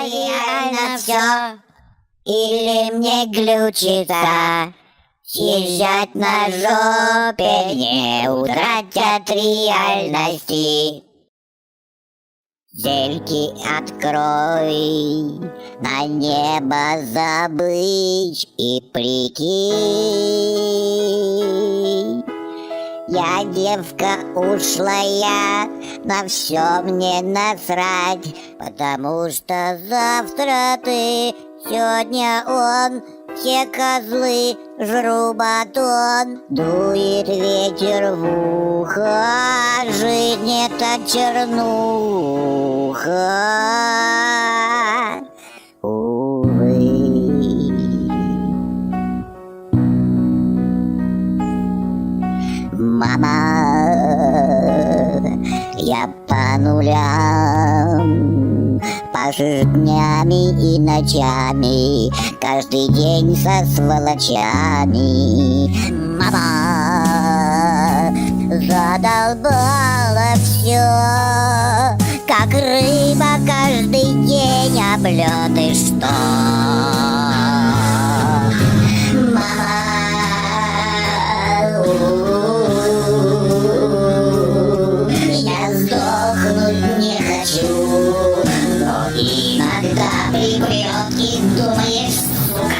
реально все, или мне глючится. Съезжать на жопе, не утрать от реальности. Зельки открой, на небо забыть и прикинь. Я девка ушлая, на все мне насрать, потому что завтра ты, сегодня он. Все козлы жру батон, дует ветер в ухо, жизнь это чернуха, увы. Мама, я по нулям, пашешь днями и ночами, каждый день со сволочами. Мама, задолбала все, как рыба каждый день облет и что? Мама, я сдохнуть не хочу, но иногда припрет и думаешь, сука.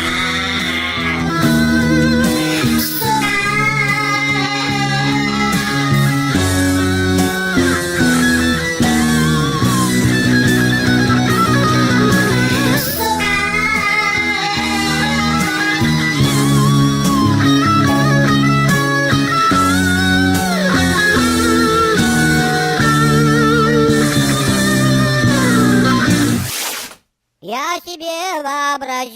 Я себе вообразил,